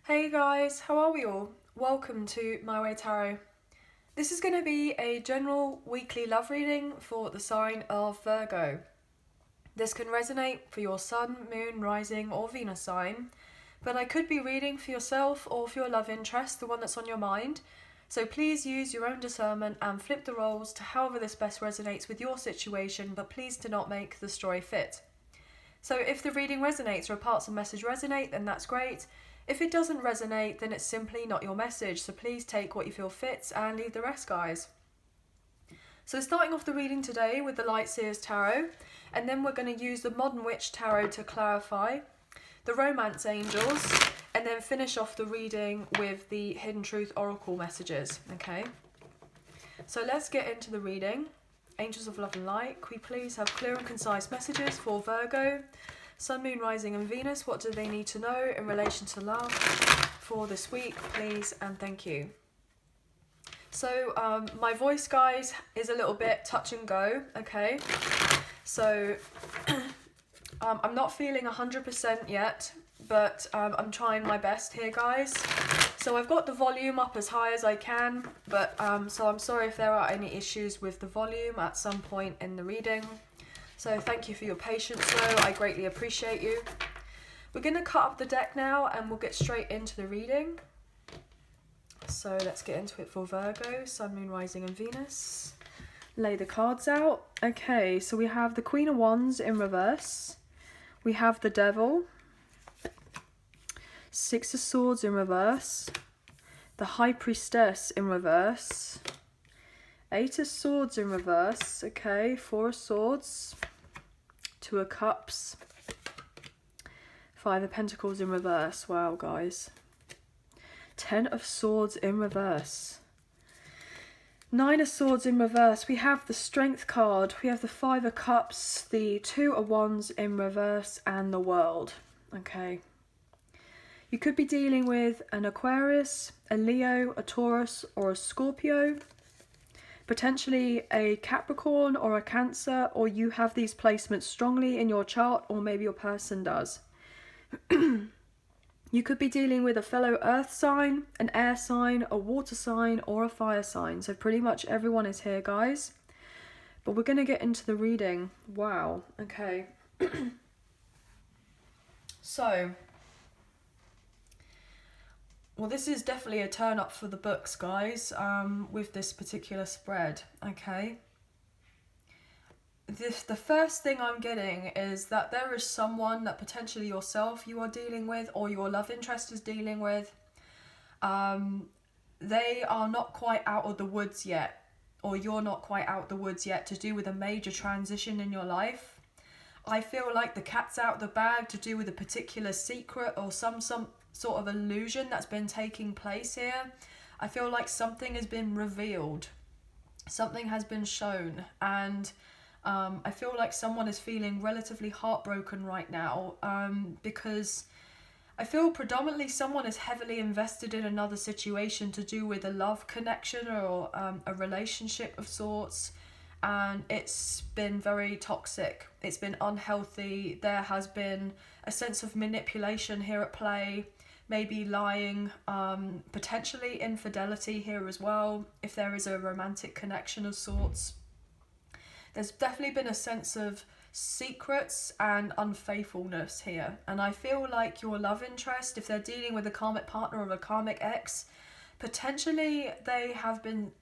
Hey guys, how are we all? Welcome to My Way Tarot. This is going to be a general weekly love reading for the sign of Virgo. This can resonate for your sun, moon, rising or Venus sign, but I could be reading for yourself or for your love interest, the one that's on your mind. So please use your own discernment and flip the roles to however this best resonates with your situation, but please do not make the story fit. So if the reading resonates or parts of the message resonate, then that's great. If it doesn't resonate, then it's simply not your message, so please take what you feel fits and leave the rest, guys. So starting off the reading today with the Light Seers Tarot, and then we're going to use the Modern Witch Tarot to clarify, the Romance Angels, and then finish off the reading with the Hidden Truth Oracle messages, okay? So let's get into the reading. Angels of Love and Light, could we please have clear and concise messages for Virgo, Sun, Moon, Rising and Venus? What do they need to know in relation to love for this week, please, and thank you. So my voice, guys, is a little bit touch and go, okay? So I'm not feeling 100% yet, but I'm trying my best here, guys. So I've got the volume up as high as I can, but so I'm sorry if there are any issues with the volume at some point in the reading. So thank you for your patience though, I greatly appreciate you. We're going to cut up the deck now and we'll get straight into the reading. So let's get into it for Virgo, Sun, Moon, Rising and Venus. Lay the cards out. Okay, so we have the Queen of Wands in reverse. We have the Devil. Six of Swords in reverse. The High Priestess in reverse. Eight of Swords in reverse. Okay, Four of Swords. Two of Cups. Five of Pentacles in reverse. Wow, guys. Ten of Swords in reverse. Nine of Swords in reverse. We have the Strength card. We have the Five of Cups, the Two of Wands in reverse, and the World. Okay. You could be dealing with an Aquarius, a Leo, a Taurus, or a Scorpio. Potentially a Capricorn or a Cancer, or you have these placements strongly in your chart, or maybe your person does. You could be dealing with a fellow earth sign, an air sign, a water sign, or a fire sign. So pretty much everyone is here, guys. But we're going to get into the reading. Wow. Okay. So, well, this is definitely a turn up for the books, guys, with this particular spread, okay? The first thing I'm getting is that there is someone that potentially yourself you are dealing with or your love interest is dealing with. They are not quite out of the woods yet, or you're not quite out of the woods yet to do with a major transition in your life. I feel like the cat's out of the bag to do with a particular secret or some sort of illusion that's been taking place here. I feel like something has been revealed. Something has been shown, and I feel like someone is feeling relatively heartbroken right now because I feel predominantly someone is heavily invested in another situation to do with a love connection or a relationship of sorts, and it's been very toxic. It's been unhealthy. There has been a sense of manipulation here at play, maybe lying, potentially infidelity here as well, if there is a romantic connection of sorts. There's definitely been a sense of secrets and unfaithfulness here. And I feel like your love interest, if they're dealing with a karmic partner or a karmic ex, potentially they have been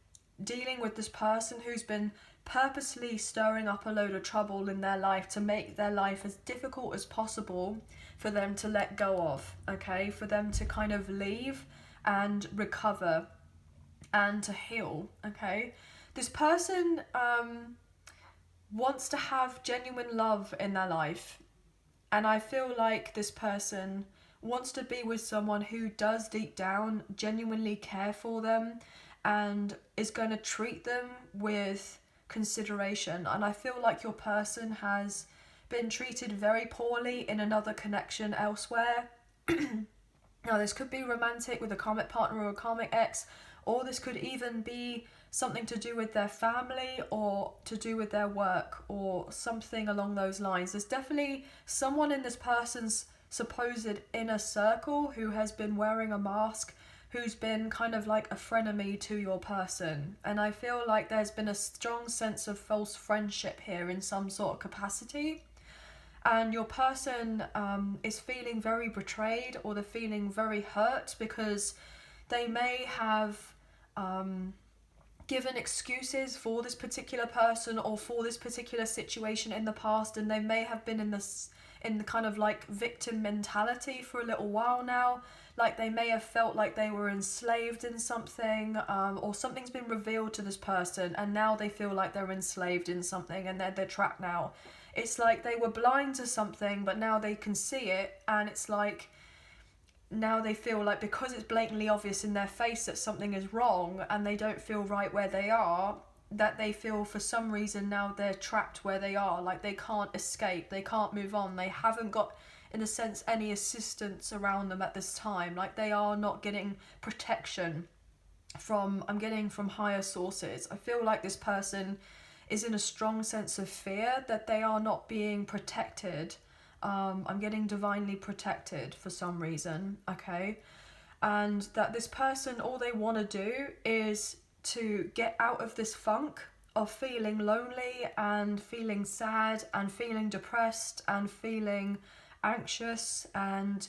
dealing with this person who's been purposely stirring up a load of trouble in their life to make their life as difficult as possible for them to let go of, okay? For them to kind of leave and recover and to heal, okay? This person wants to have genuine love in their life, and I feel like this person wants to be with someone who does deep down genuinely care for them and is going to treat them with consideration. And I feel like your person has been treated very poorly in another connection elsewhere. Now this could be romantic with a karmic partner or a karmic ex, or this could even be something to do with their family or to do with their work or something along those lines. There's definitely someone in this person's supposed inner circle who has been wearing a mask, who's been kind of like a frenemy to your person. And I feel like there's been a strong sense of false friendship here in some sort of capacity. And your person is feeling very betrayed, or they're feeling very hurt because they may have given excuses for this particular person or for this particular situation in the past, and they may have been in the kind of like victim mentality for a little while now. Like they may have felt like they were enslaved in something, or something's been revealed to this person and now they feel like they're enslaved in something and they're trapped now. It's like they were blind to something, but now they can see it, and it's like now they feel like because it's blatantly obvious in their face that something is wrong and they don't feel right where they are, that they feel for some reason now they're trapped where they are. Like they can't escape, they can't move on, they haven't got, in a sense, any assistance around them at this time. Like they are not getting protection from, I'm getting from higher sources. I feel like this person is in a strong sense of fear that they are not being protected. I'm getting divinely protected for some reason, okay? And that this person, all they want to do is to get out of this funk of feeling lonely and feeling sad and feeling depressed and feeling anxious, and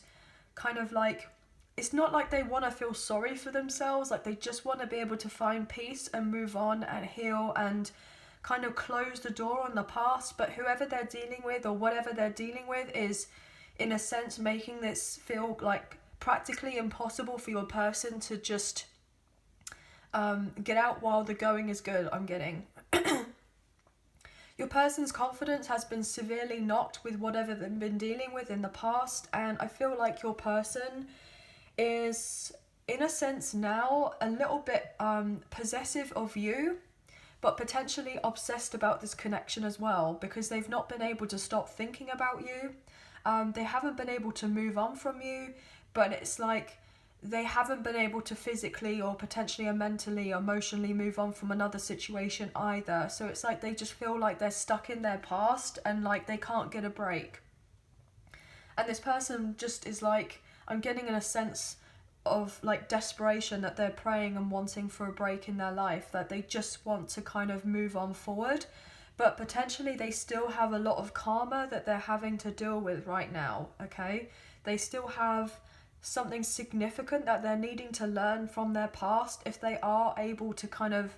kind of like, it's not like they want to feel sorry for themselves, like they just want to be able to find peace and move on and heal and kind of close the door on the past. But whoever they're dealing with or whatever they're dealing with is, in a sense, making this feel like practically impossible for your person to just get out while the going is good, I'm getting. Your person's confidence has been severely knocked with whatever they've been dealing with in the past, and I feel like your person is, in a sense now, a little bit possessive of you, but potentially obsessed about this connection as well, because they've not been able to stop thinking about you. They haven't been able to move on from you, but it's like they haven't been able to physically or potentially or mentally, emotionally move on from another situation either. So it's like they just feel like they're stuck in their past and like they can't get a break. And this person just is like, I'm getting in a sense of like desperation, that they're praying and wanting for a break in their life, that they just want to kind of move on forward, but potentially they still have a lot of karma that they're having to deal with right now, okay? They still have something significant that they're needing to learn from their past if they are able to kind of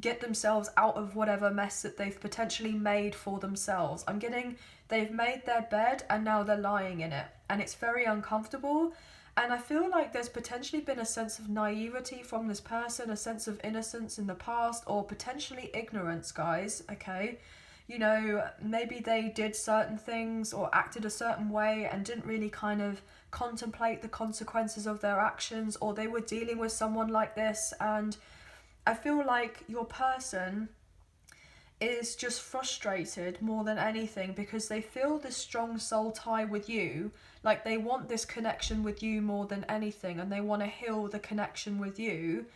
get themselves out of whatever mess that they've potentially made for themselves. I'm getting, they've made their bed and now they're lying in it, and it's very uncomfortable. And I feel like there's potentially been a sense of naivety from this person, a sense of innocence in the past, or potentially ignorance, guys, okay? You know, maybe they did certain things or acted a certain way and didn't really kind of contemplate the consequences of their actions, or they were dealing with someone like this. And I feel like your person is just frustrated more than anything because they feel this strong soul tie with you. Like they want this connection with you more than anything, and they want to heal the connection with you.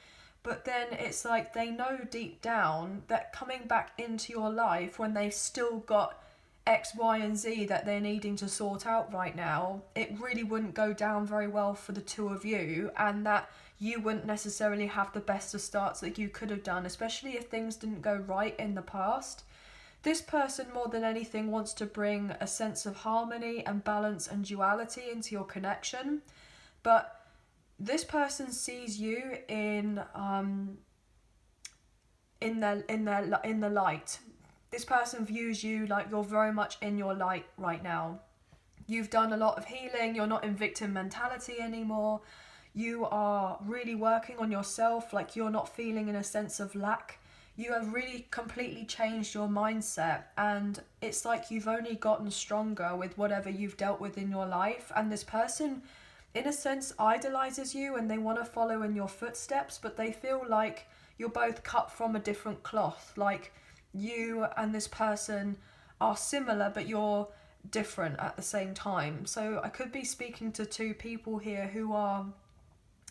But then it's like they know deep down that coming back into your life when they've still got X, Y, and Z that they're needing to sort out right now, it really wouldn't go down very well for the two of you, and that you wouldn't necessarily have the best of starts that you could have done, especially if things didn't go right in the past. This person, more than anything, wants to bring a sense of harmony and balance and duality into your connection, but this person sees you in the light. This person views you like you're very much in your light right now. You've done a lot of healing. You're not in victim mentality anymore. You are really working on yourself. Like you're not feeling in a sense of lack. You have really completely changed your mindset, and it's like you've only gotten stronger with whatever you've dealt with in your life. And this person, in a sense, idolizes you and they want to follow in your footsteps, but they feel like you're both cut from a different cloth. Like you and this person are similar, but you're different at the same time. So I could be speaking to two people here who are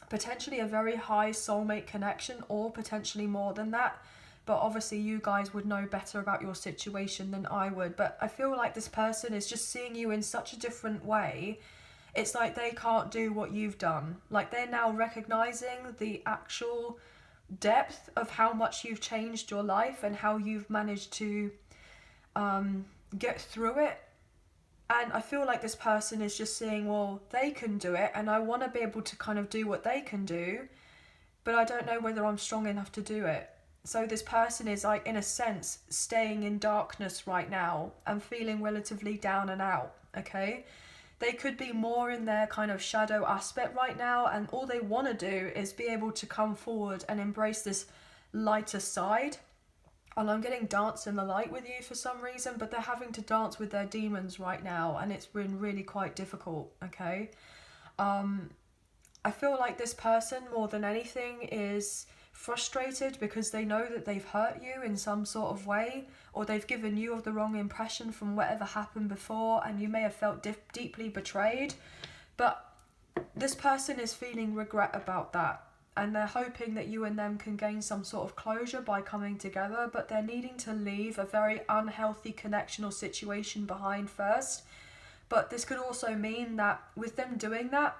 potentially a very high soulmate connection, or potentially more than that. but obviously you guys would know better about your situation than I would. But I feel like this person is just seeing you in such a different way. It's like they can't do what you've done. Like, they're now recognizing the actual depth of how much you've changed your life and how you've managed to get through it. And I feel like this person is just saying, well, they can do it, and I want to be able to kind of do what they can do, but I don't know whether I'm strong enough to do it. So this person is, like, in a sense, staying in darkness right now and feeling relatively down and out, okay? They could be more in their kind of shadow aspect right now, and all they want to do is be able to come forward and embrace this lighter side. And I'm getting dance in the light with you for some reason, but they're having to dance with their demons right now, and it's been really quite difficult, okay? I feel like this person, more than anything, is frustrated because they know that they've hurt you in some sort of way, or they've given you the wrong impression from whatever happened before, and you may have felt deeply betrayed. But this person is feeling regret about that, and they're hoping that you and them can gain some sort of closure by coming together, but they're needing to leave a very unhealthy connection or situation behind first. But this could also mean that with them doing that,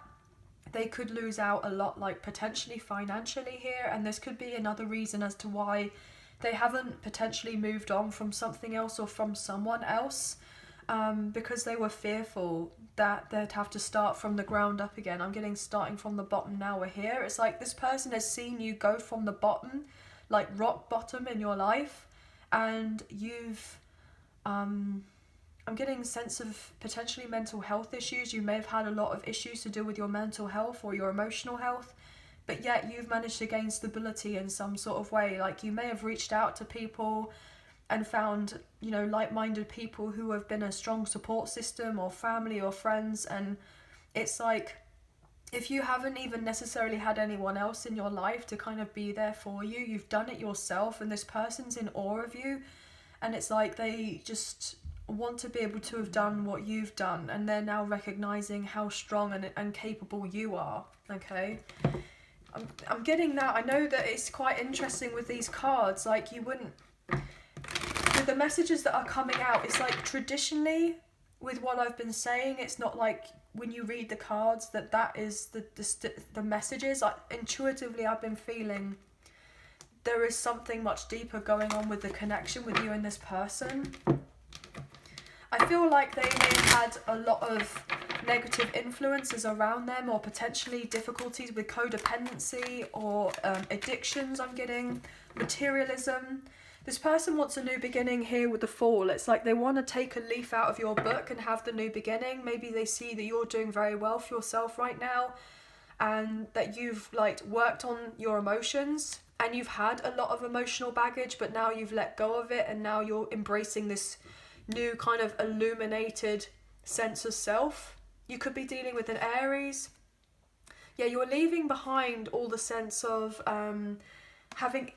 they could lose out a lot, like potentially financially here, and this could be another reason as to why they haven't potentially moved on from something else or from someone else, because they were fearful that they'd have to start from the ground up again. I'm getting starting from the bottom now we're here. It's like this person has seen you go from the bottom, like rock bottom in your life, and you've I'm getting a sense of potentially mental health issues. You may have had a lot of issues to do with your mental health or your emotional health, but yet you've managed to gain stability in some sort of way. Like, you may have reached out to people and found, you know, like-minded people who have been a strong support system, or family or friends, and it's like, if you haven't even necessarily had anyone else in your life to kind of be there for you, you've done it yourself, and this person's in awe of you, and it's like they just want to be able to have done what you've done, and they're now recognizing how strong and capable you are, okay? I'm getting that. I know that it's quite interesting with these cards, like, you wouldn't, with the messages that are coming out, it's like traditionally with what I've been saying, it's not like when you read the cards that is the messages. Intuitively, I've been feeling there is something much deeper going on with the connection with you and this person. I feel like they may have had a lot of negative influences around them, or potentially difficulties with codependency or addictions. I'm getting materialism. This person wants a new beginning here with the Fool. It's like they want to take a leaf out of your book and have the new beginning. Maybe they see that you're doing very well for yourself right now, and that you've like worked on your emotions, and you've had a lot of emotional baggage, but now you've let go of it, and now you're embracing this new kind of illuminated sense of self. You could be dealing with an Aries. Yeah, you're leaving behind all the sense of having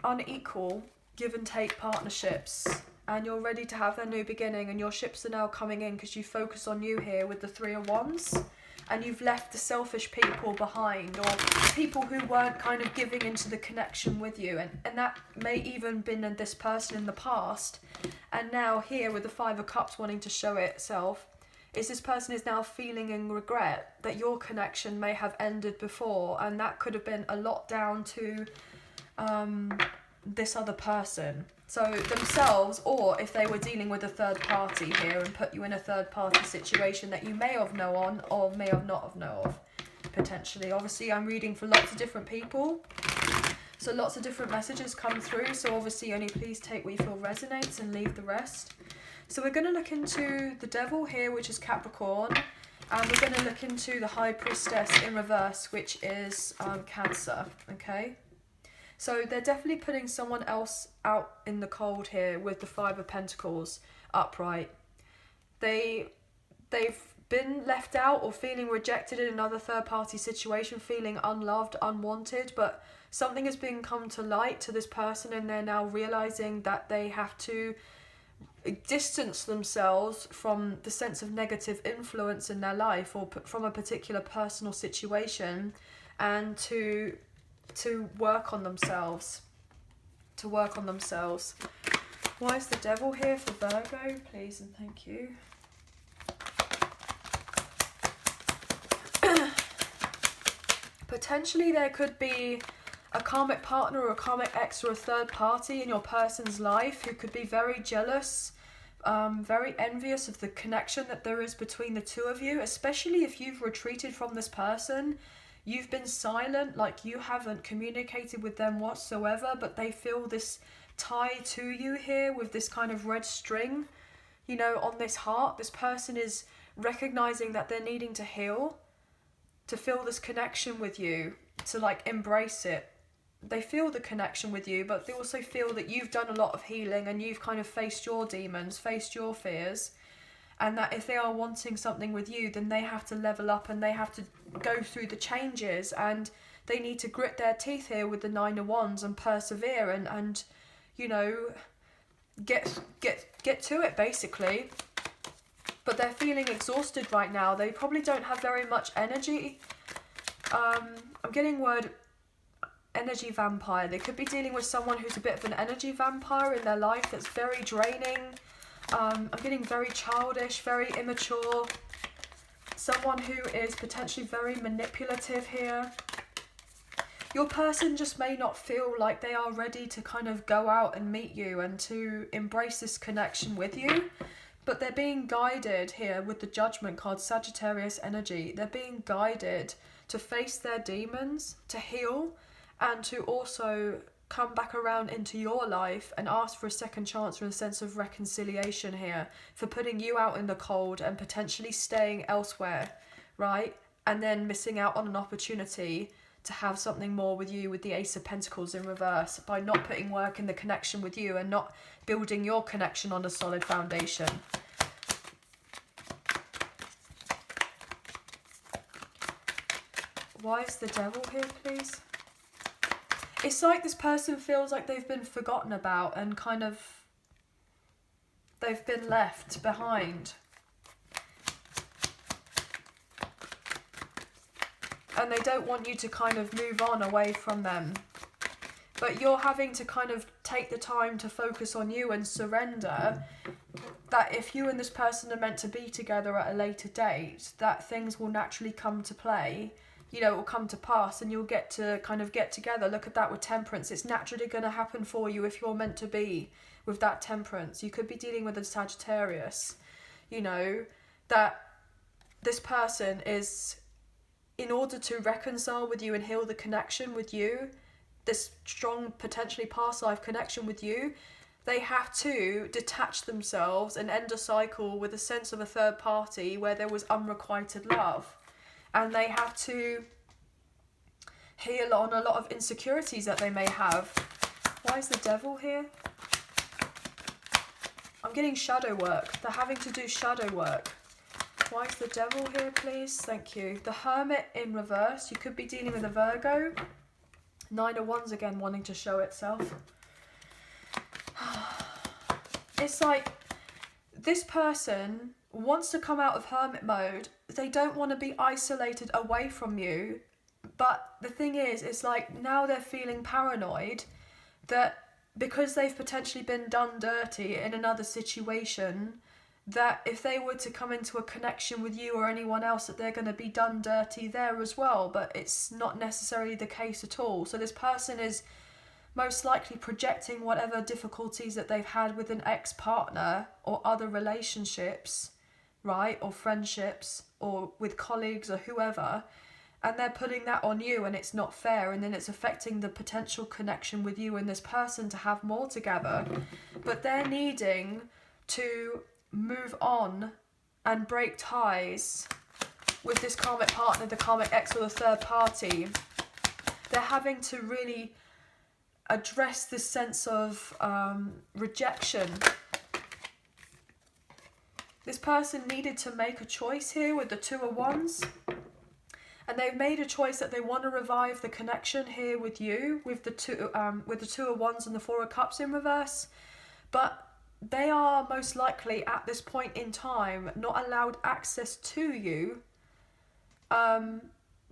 unequal give and take partnerships, and you're ready to have a new beginning, and your ships are now coming in because you focus on you here with the Three of Wands, and you've left the selfish people behind, or people who weren't kind of giving into the connection with you, and that may even been in this person in the past. And now here with the Five of Cups wanting to show itself, is this person is now feeling in regret that your connection may have ended before, and that could have been a lot down to this other person. So themselves, or if they were dealing with a third party here and put you in a third party situation that you may have known or may have not have known of, potentially. Obviously, I'm reading for lots of different people, so lots of different messages come through, so obviously only please take what you feel resonates and leave the rest. So we're going to look into the Devil here, which is Capricorn, and we're going to look into the High Priestess in reverse, which is Cancer, okay? So they're definitely putting someone else out in the cold here with the Five of Pentacles upright. They've been left out or feeling rejected in another third-party situation, feeling unloved, unwanted, but something has been come to light to this person, and they're now realizing that they have to distance themselves from the sense of negative influence in their life, or from a particular personal situation, and to work on themselves. to work on themselves. Why is the devil here for Virgo? Please and thank you. Potentially there could be a karmic partner or a karmic ex or a third party in your person's life who could be very jealous, very envious of the connection that there is between the two of you, especially if you've retreated from this person. You've been silent, like you haven't communicated with them whatsoever, but they feel this tie to you here with this kind of red string, you know, on this heart. This person is recognizing that they're needing to heal, to feel this connection with you, to like embrace it. They feel the connection with you, but they also feel that you've done a lot of healing and you've kind of faced your demons, faced your fears, and that if they are wanting something with you, then they have to level up and they have to go through the changes, and they need to grit their teeth here with the Nine of Wands and persevere and you know, get to it basically. But they're feeling exhausted right now. They probably don't have very much energy. I'm getting word energy vampire. They could be dealing with someone who's a bit of an energy vampire in their life that's very draining. I'm getting very childish, very immature. Someone who is potentially very manipulative here. Your person just may not feel like they are ready to kind of go out and meet you and to embrace this connection with you. But they're being guided here with the Judgment card, Sagittarius energy. They're being guided to face their demons, to heal, and to also come back around into your life and ask for a second chance or a sense of reconciliation here for putting you out in the cold and potentially staying elsewhere, right? And then missing out on an opportunity to have something more with you with the Ace of Pentacles in reverse by not putting work in the connection with you and not building your connection on a solid foundation. Why is the devil here, please? It's like this person feels like they've been forgotten about and kind of they've been left behind. And they don't want you to kind of move on away from them. But you're having to kind of take the time to focus on you and surrender that if you and this person are meant to be together at a later date, that things will naturally come to play. You know, it will come to pass and you'll get to kind of get together. Look at that with Temperance. It's naturally going to happen for you if you're meant to be with that Temperance. You could be dealing with a Sagittarius, you know, that this person is, in order to reconcile with you and heal the connection with you, this strong, potentially past life connection with you, they have to detach themselves and end a cycle with a sense of a third party where there was unrequited love. And they have to heal on a lot of insecurities that they may have. Why is the devil here? I'm getting shadow work. They're having to do shadow work. Why is the devil here, please? Thank you. The Hermit in reverse. You could be dealing with a Virgo. Nine of Wands again wanting to show itself. It's like this person wants to come out of hermit mode. They don't want to be isolated away from you. But the thing is, it's like now they're feeling paranoid that because they've potentially been done dirty in another situation, that if they were to come into a connection with you or anyone else, that they're going to be done dirty there as well. But it's not necessarily the case at all. So this person is most likely projecting whatever difficulties that they've had with an ex-partner or other relationships, right, or friendships or with colleagues or whoever, and they're putting that on you, and it's not fair, and then it's affecting the potential connection with you and this person to have more together. But they're needing to move on and break ties with this karmic partner, the karmic ex or the third party. They're having to really address this sense of rejection. This person needed to make a choice here with the Two of Wands, and they've made a choice that they want to revive the connection here with you with the Two of Wands and the Four of Cups in reverse. But they are most likely at this point in time not allowed access to you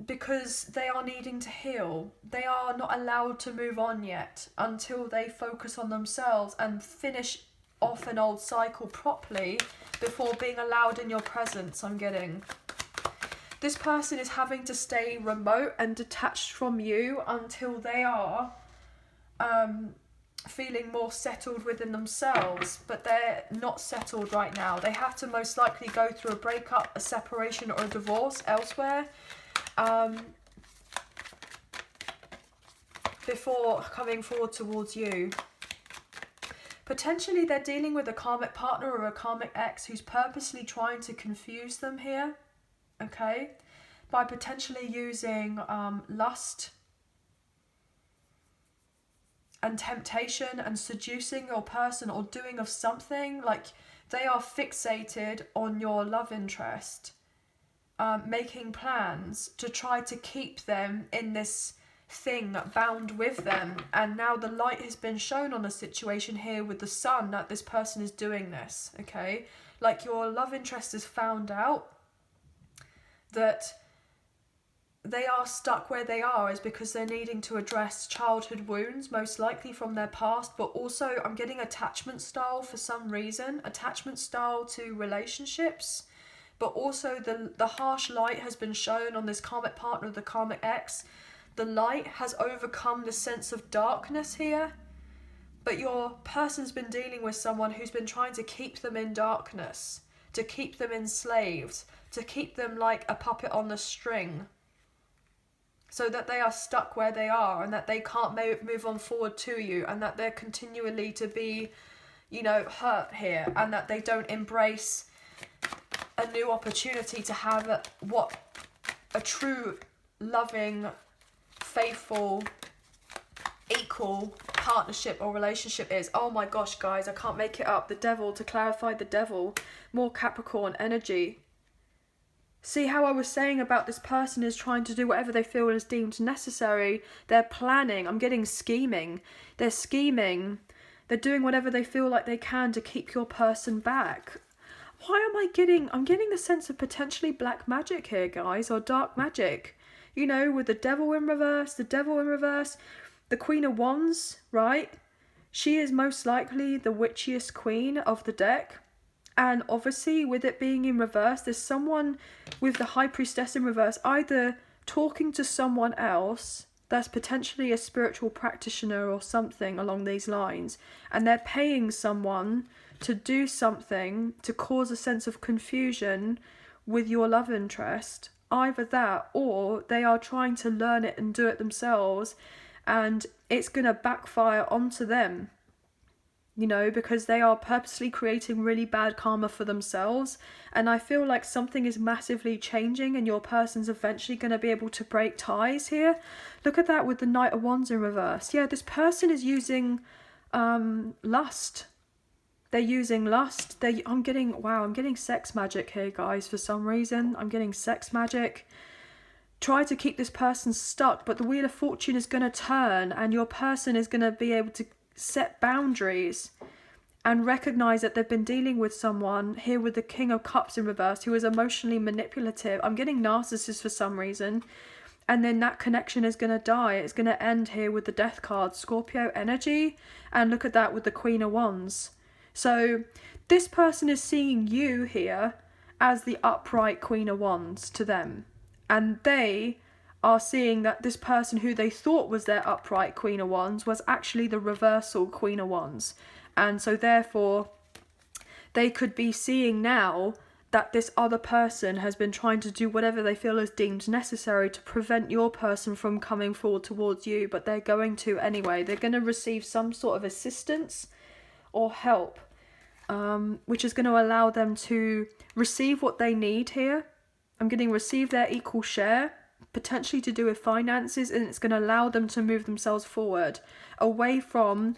because they are needing to heal. They are not allowed to move on yet until they focus on themselves and finish off an old cycle properly before being allowed in your presence, I'm getting. This person is having to stay remote and detached from you until they are feeling more settled within themselves, but they're not settled right now. They have to most likely go through a breakup, a separation, or a divorce elsewhere before coming forward towards you. Potentially they're dealing with a karmic partner or a karmic ex who's purposely trying to confuse them here, okay, by potentially using lust and temptation and seducing your person or doing of something. Like, they are fixated on your love interest, making plans to try to keep them in this thing bound with them. And now the light has been shown on a situation here with the sun that this person is doing this, okay? Like, your love interest has found out that they are stuck where they are is because they're needing to address childhood wounds, most likely from their past, but also I'm getting attachment style for some reason, attachment style to relationships, but also the harsh light has been shown on this karmic partner, the karmic ex. The light has overcome the sense of darkness here, but your person's been dealing with someone who's been trying to keep them in darkness, to keep them enslaved, to keep them like a puppet on the string, so that they are stuck where they are and that they can't move on forward to you, and that they're continually to be, you know, hurt here, and that they don't embrace a new opportunity to have a true, loving, faithful, equal partnership or relationship is. Oh my gosh, guys, I can't make it up. The devil, to clarify the devil, more Capricorn energy. See how I was saying about this person is trying to do whatever they feel is deemed necessary. They're planning. I'm getting scheming. They're scheming. They're doing whatever they feel like they can to keep your person back. Why am I getting... I'm getting the sense of potentially black magic here, guys, or dark magic. You know, with the devil in reverse, the Queen of Wands, right? She is most likely the witchiest queen of the deck. And obviously, with it being in reverse, there's someone with the High Priestess in reverse, either talking to someone else that's potentially a spiritual practitioner or something along these lines, and they're paying someone to do something to cause a sense of confusion with your love interest. Either that, or they are trying to learn it and do it themselves, and it's going to backfire onto them. You know, because they are purposely creating really bad karma for themselves. And I feel like something is massively changing and your person's eventually going to be able to break ties here. Look at that with the Knight of Wands in reverse. Yeah, this person is using lust. They're using lust. I'm getting sex magic here, guys, for some reason. I'm getting sex magic. Try to keep this person stuck, but the Wheel of Fortune is going to turn and your person is going to be able to set boundaries and recognize that they've been dealing with someone here with the King of Cups in reverse who is emotionally manipulative. I'm getting narcissist for some reason, and then that connection is going to die. It's going to end here with the Death card, Scorpio energy, and look at that with the Queen of Wands. So this person is seeing you here as the upright Queen of Wands to them, and they are seeing that this person who they thought was their upright Queen of Wands was actually the reversal Queen of Wands. And so therefore they could be seeing now that this other person has been trying to do whatever they feel is deemed necessary to prevent your person from coming forward towards you, but they're going to anyway. They're going to receive some sort of assistance or help, which is going to allow them to receive what they need here. I'm getting receive their equal share, potentially to do with finances, and it's going to allow them to move themselves forward away from,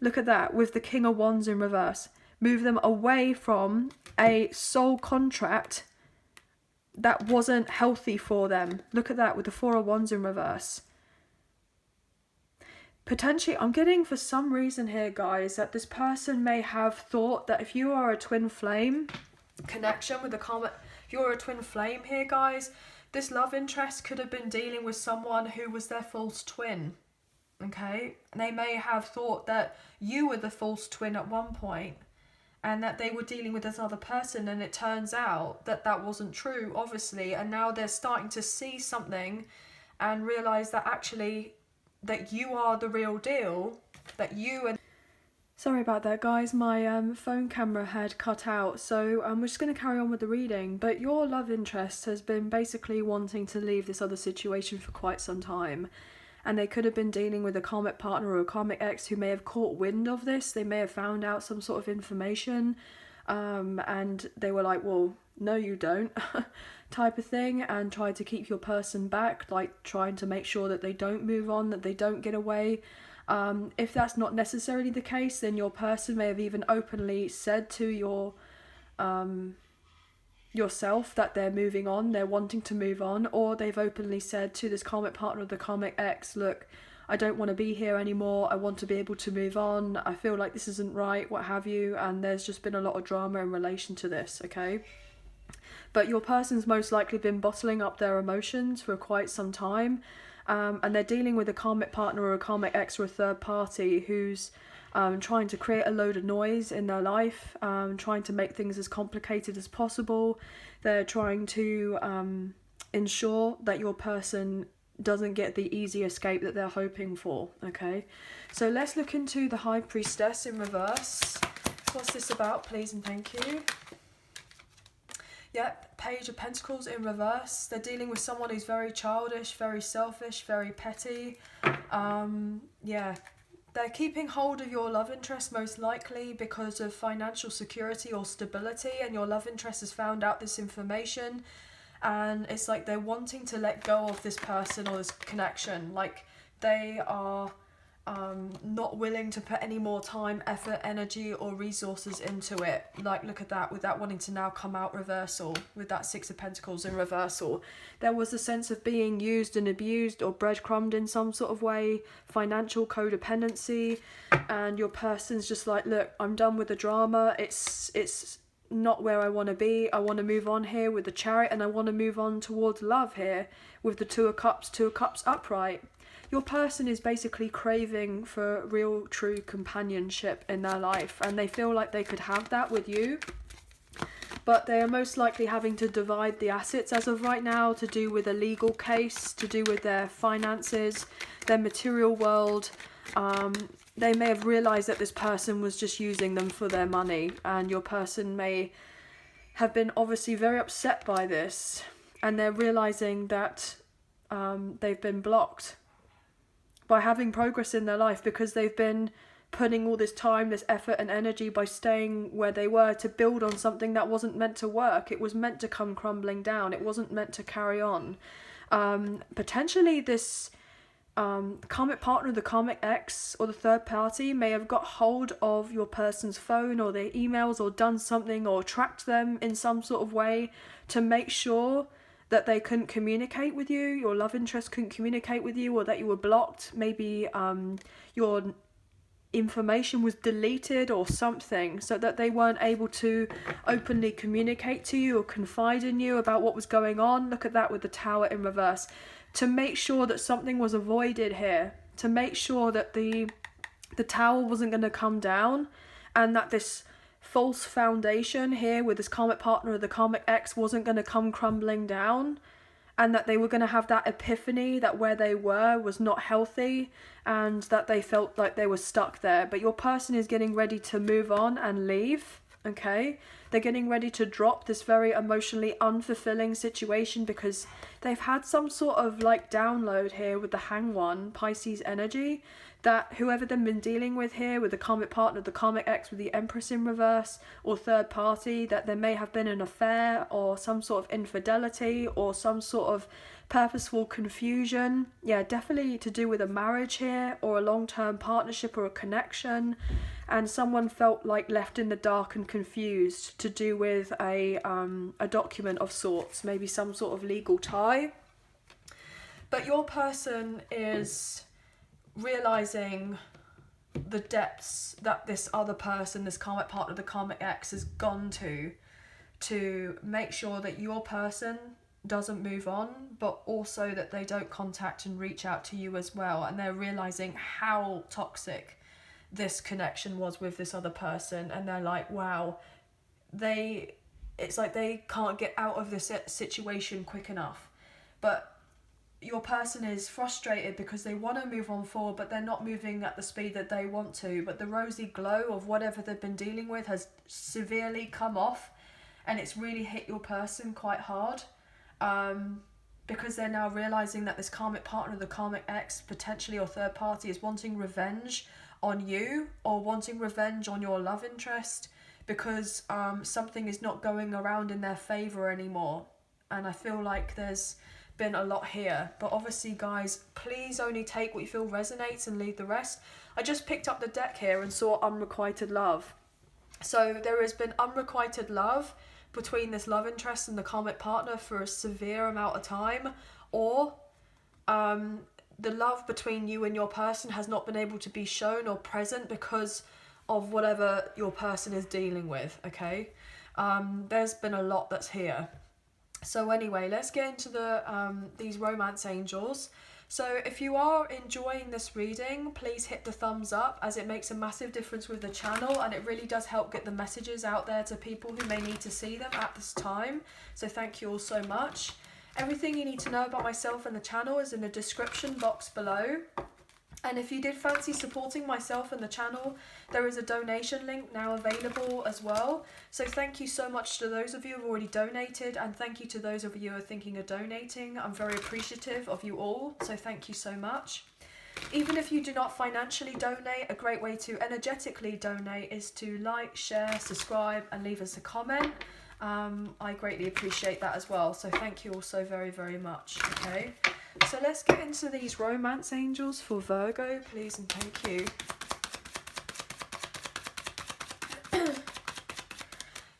look at that with the King of Wands in reverse, move them away from a soul contract that wasn't healthy for them. Look at that with the Four of Wands in reverse. Potentially, I'm getting for some reason here, guys, that this person may have thought that if you are a twin flame connection with the karma, if you're a twin flame here, guys, This love interest could have been dealing with someone who was their false twin. Okay, they may have thought that you were the false twin at one point, and that they were dealing with this other person, and it turns out that that wasn't true, obviously, and now they're starting to see something and realize that actually that you are the real deal, that you and... Sorry about that, guys, my phone camera had cut out, so we're just going to carry on with the reading. But your love interest has been basically wanting to leave this other situation for quite some time, and they could have been dealing with a karmic partner or a karmic ex who may have caught wind of this. They may have found out some sort of information, and they were like, well, no you don't, type of thing, and tried to keep your person back, like trying to make sure that they don't move on, that they don't get away. If that's not necessarily the case, then your person may have even openly said to your yourself that they're moving on, they're wanting to move on, or they've openly said to this karmic partner or the karmic ex, look, I don't want to be here anymore, I want to be able to move on, I feel like this isn't right, what have you, and there's just been a lot of drama in relation to this, okay? But your person's most likely been bottling up their emotions for quite some time, and they're dealing with a karmic partner or a karmic ex or a third party who's trying to create a load of noise in their life, trying to make things as complicated as possible. They're trying to ensure that your person doesn't get the easy escape that they're hoping for, okay? So let's look into the High Priestess in reverse. What's this about, please and thank you? Yep, Page of Pentacles in reverse. They're dealing with someone who's very childish, very selfish, very petty. Yeah. They're keeping hold of your love interest most likely because of financial security or stability, and your love interest has found out this information, and it's like they're wanting to let go of this person or this connection. Like they are not willing to put any more time, effort, energy or resources into it. Like look at that, with that wanting to now come out reversal, with that Six of Pentacles in reversal. There was a sense of being used and abused or breadcrumbed in some sort of way, financial codependency, and your person's just like, look, I'm done with the drama, it's not where I want to be, I want to move on here with the Chariot, and I want to move on towards love here with the Two of Cups upright. Your person is basically craving for real, true companionship in their life, and they feel like they could have that with you, but they are most likely having to divide the assets as of right now, to do with a legal case, to do with their finances, their material world. They may have realised that this person was just using them for their money, and your person may have been obviously very upset by this, and they're realising that they've been blocked by having progress in their life, because they've been putting all this time, this effort and energy by staying where they were to build on something that wasn't meant to work. It was meant to come crumbling down. It wasn't meant to carry on. Potentially this karmic partner, the karmic ex or the third party may have got hold of your person's phone or their emails, or done something or tracked them in some sort of way to make sure that they couldn't communicate with you, your love interest couldn't communicate with you, or that you were blocked. Maybe your information was deleted or something, so that they weren't able to openly communicate to you or confide in you about what was going on. Look at that with the Tower in reverse. To make sure that something was avoided here, to make sure that the Tower wasn't going to come down, and that this false foundation here with this karmic partner or the karmic ex wasn't going to come crumbling down, and that they were going to have that epiphany that where they were was not healthy, and that they felt like they were stuck there. But your person is getting ready to move on and leave, okay? They're getting ready to drop this very emotionally unfulfilling situation, because they've had some sort of like download here with the Hanged One, Pisces energy, that whoever they've been dealing with here with the karmic partner, the karmic ex with the Empress in reverse, or third party, that there may have been an affair or some sort of infidelity or some sort of purposeful confusion. Yeah, definitely to do with a marriage here, or a long-term partnership or a connection, and someone felt like left in the dark and confused, to do with a document of sorts, maybe some sort of legal tie. But your person is realizing the depths that this other person, this karmic partner, the karmic ex, has gone to make sure that your person doesn't move on, but also that they don't contact and reach out to you as well, and they're realizing how toxic this connection was with this other person, and they're like, wow, it's like they can't get out of this situation quick enough. But your person is frustrated because they want to move on forward, but they're not moving at the speed that they want to. But the rosy glow of whatever they've been dealing with has severely come off, and it's really hit your person quite hard, because they're now realizing that this karmic partner, the karmic ex, potentially or third party, is wanting revenge on you, or wanting revenge on your love interest, because something is not going around in their favor anymore. And I feel like there's been a lot here, but obviously guys, please only take what you feel resonates and leave the rest. I just picked up the deck here and saw unrequited love. So there has been unrequited love between this love interest and the karmic partner for a severe amount of time, or the love between you and your person has not been able to be shown or present because of whatever your person is dealing with, okay? There's been a lot that's here. So anyway, let's get into these romance angels. So if you are enjoying this reading, please hit the thumbs up, as it makes a massive difference with the channel, and it really does help get the messages out there to people who may need to see them at this time. So thank you all so much. Everything you need to know about myself and the channel is in the description box below. And if you did fancy supporting myself and the channel, there is a donation link now available as well. So thank you so much to those of you who have already donated, and thank you to those of you who are thinking of donating. I'm very appreciative of you all, so thank you so much. Even if you do not financially donate, a great way to energetically donate is to like, share, subscribe, and leave us a comment. I greatly appreciate that as well, so thank you all so very, very much, okay? So let's get into these romance angels for Virgo, please and thank you.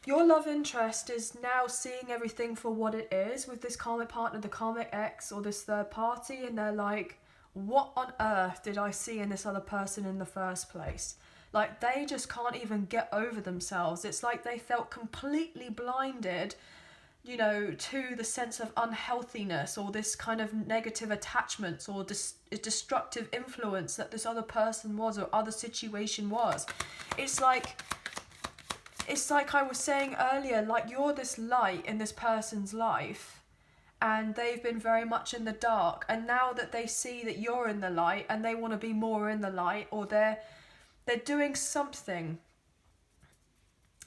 Your love interest is now seeing everything for what it is with this karmic partner, the karmic ex, or this third party, and they're like, what on earth did I see in this other person in the first place? Like, they just can't even get over themselves. It's like they felt completely blinded, you know, to the sense of unhealthiness or this kind of negative attachments or destructive influence that this other person was or other situation was. It's like I was saying earlier, like, you're this light in this person's life, and they've been very much in the dark, and now that they see that you're in the light and they want to be more in the light, or they're doing something,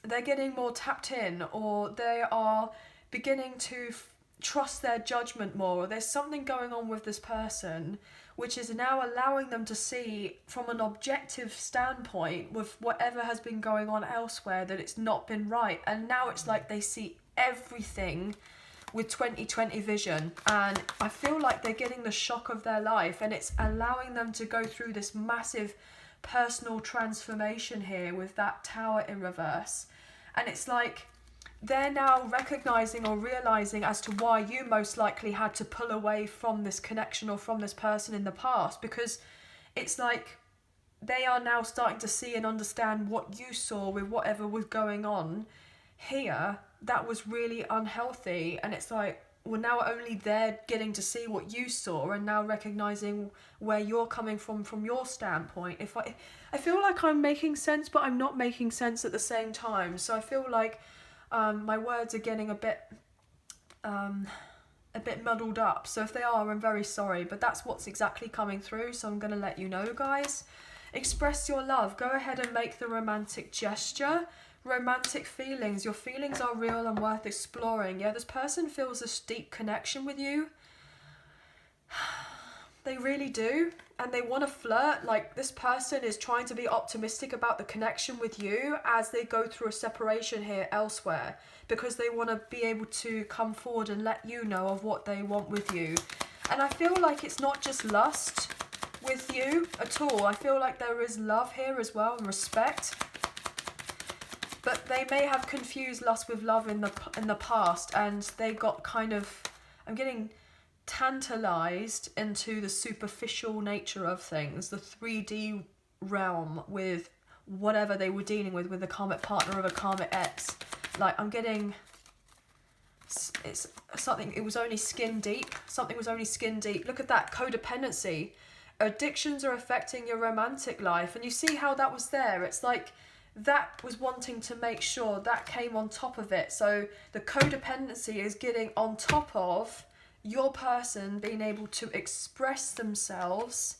they're getting more tapped in, or they are beginning to trust their judgment more, or there's something going on with this person which is now allowing them to see from an objective standpoint with whatever has been going on elsewhere that it's not been right. And now it's like they see everything with 20/20 vision, and I feel like they're getting the shock of their life, and it's allowing them to go through this massive personal transformation here with that tower in reverse. And it's like they're now recognizing or realizing as to why you most likely had to pull away from this connection or from this person in the past, because it's like they are now starting to see and understand what you saw with whatever was going on here that was really unhealthy. And it's like, well, now only they're getting to see what you saw and now recognizing where you're coming from your standpoint. I feel like I'm making sense, but I'm not making sense at the same time. So I feel like my words are getting a bit muddled up. So if they are, I'm very sorry, but that's what's exactly coming through. So I'm going to let you know, guys. Express your love. Go ahead and make the romantic gesture. Romantic feelings. Your feelings are real and worth exploring. Yeah, this person feels this deep connection with you. They really do. And they want to flirt. Like, this person is trying to be optimistic about the connection with you as they go through a separation here elsewhere, because they want to be able to come forward and let you know of what they want with you. And I feel like it's not just lust with you at all. I feel like there is love here as well, and respect. But they may have confused lust with love in the past, and they got kind of, I'm getting tantalized into the superficial nature of things, the 3D realm with whatever they were dealing with the karmic partner of a karmic ex. Like, I'm getting it's something, it was only skin deep. Something was only skin deep. Look at that, codependency. Addictions are affecting your romantic life. And you see how that was there? It's like that was wanting to make sure that came on top of it. So the codependency is getting on top of your person being able to express themselves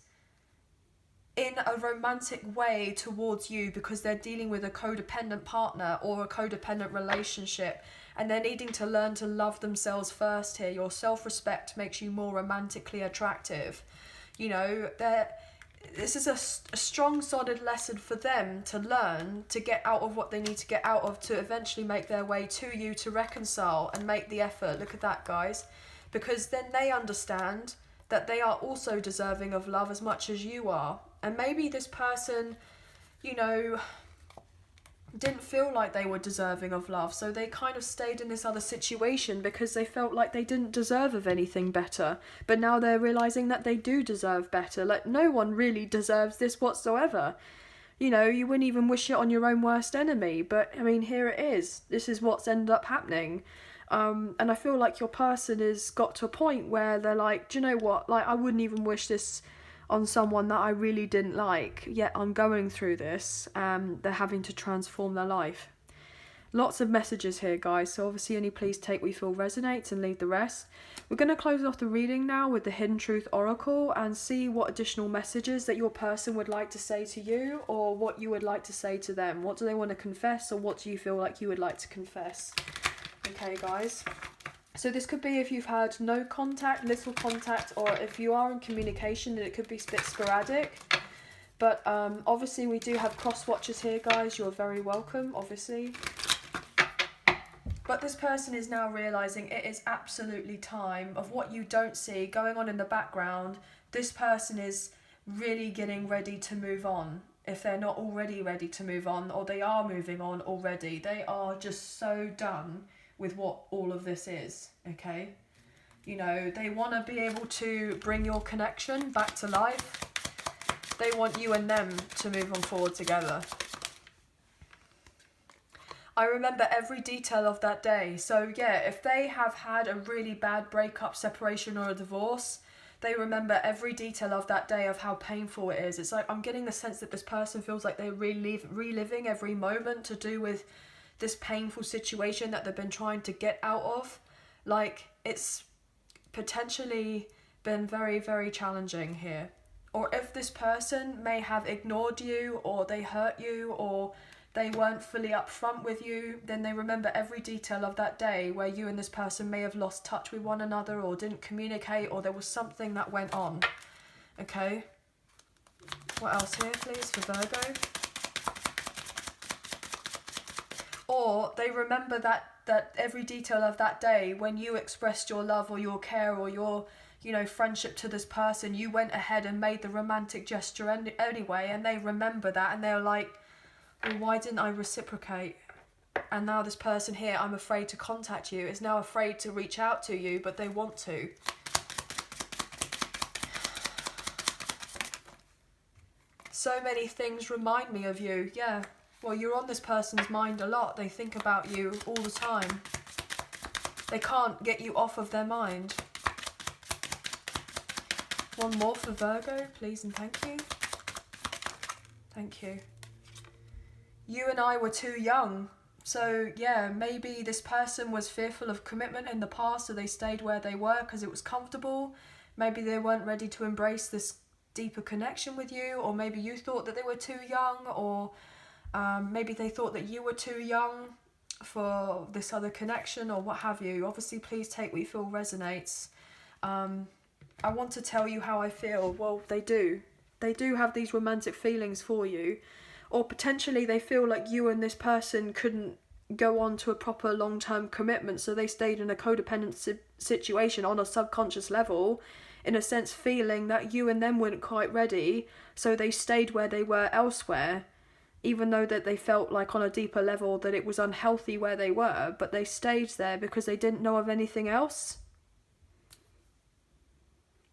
in a romantic way towards you, because they're dealing with a codependent partner or a codependent relationship, and they're needing to learn to love themselves first here. Your self-respect makes you more romantically attractive. You know, this is a strong, solid lesson for them to learn, to get out of what they need to get out of, to eventually make their way to you, to reconcile and make the effort. Look at that, guys. Because then they understand that they are also deserving of love as much as you are. And maybe this person, you know, didn't feel like they were deserving of love, so they kind of stayed in this other situation because they felt like they didn't deserve of anything better. But now they're realizing that they do deserve better. Like, no one really deserves this whatsoever. You know, you wouldn't even wish it on your own worst enemy, but I mean, here it is. This is what's ended up happening. And I feel like your person has got to a point where they're like, do you know what, like, I wouldn't even wish this on someone that I really didn't like, yet I'm going through this. They're having to transform their life. Lots of messages here, guys, so obviously only please take what you feel resonates and leave the rest. We're going to close off the reading now with the Hidden Truth Oracle and see what additional messages that your person would like to say to you, or what you would like to say to them. What do they want to confess, or what do you feel like you would like to confess? Okay, guys. So this could be if you've had no contact, little contact, or if you are in communication, it could be a bit sporadic. But obviously we do have cross watchers here, guys. You're very welcome, obviously. But this person is now realising it is absolutely time of what you don't see going on in the background. This person is really getting ready to move on. If they're not already ready to move on, or they are moving on already. They are just so done with what all of this is, okay? You know, they want to be able to bring your connection back to life. They want you and them to move on forward together. I remember every detail of that day. So yeah, if they have had a really bad breakup, separation, or a divorce, they remember every detail of that day of how painful it is. It's like, I'm getting the sense that this person feels like they're reliving every moment to do with this painful situation that they've been trying to get out of. Like, it's potentially been very, very challenging here. Or if this person may have ignored you, or they hurt you, or they weren't fully upfront with you, then they remember every detail of that day where you and this person may have lost touch with one another, or didn't communicate, or there was something that went on. Okay? What else here, please, for Virgo? Or they remember that every detail of that day when you expressed your love or your care or your, you know, friendship to this person, you went ahead and made the romantic gesture anyway, and they remember that, and they're like, well, why didn't I reciprocate? And now this person here, I'm afraid to contact you, is now afraid to reach out to you, but they want to. So many things remind me of you, yeah. Well, you're on this person's mind a lot. They think about you all the time. They can't get you off of their mind. One more for Virgo, please and thank you. Thank you. You and I were too young. So, yeah, maybe this person was fearful of commitment in the past, so they stayed where they were because it was comfortable. Maybe they weren't ready to embrace this deeper connection with you, or maybe you thought that they were too young, or maybe they thought that you were too young for this other connection, or what have you. Obviously, please take what you feel resonates. I want to tell you how I feel. Well, they do. They do have these romantic feelings for you. Or potentially they feel like you and this person couldn't go on to a proper long-term commitment, so they stayed in a codependent situation on a subconscious level, in a sense feeling that you and them weren't quite ready, so they stayed where they were elsewhere, even though that they felt like on a deeper level that it was unhealthy where they were, but they stayed there because they didn't know of anything else.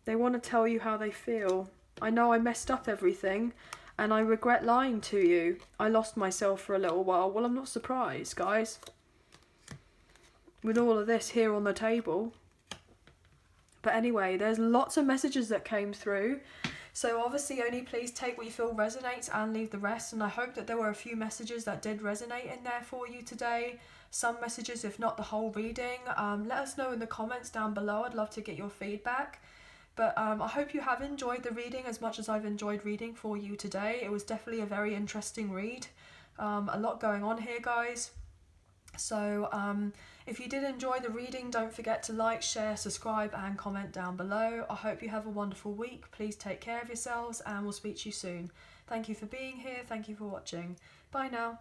They want to tell you how they feel. I know I messed up everything, and I regret lying to you. I lost myself for a little while. Well, I'm not surprised, guys. with all of this here on the table. But anyway, there's lots of messages that came through. So obviously only please take what you feel resonates and leave the rest. And I hope that there were a few messages that did resonate in there for you today. Some messages, if not the whole reading. Let us know in the comments down below. I'd love to get your feedback. But I hope you have enjoyed the reading as much as I've enjoyed reading for you today. It was definitely a very interesting read. A lot going on here, guys. So if you did enjoy the reading, don't forget to like, share, subscribe and comment down below. I hope you have a wonderful week. Please take care of yourselves and we'll speak to you soon. Thank you for being here. Thank you for watching. Bye now.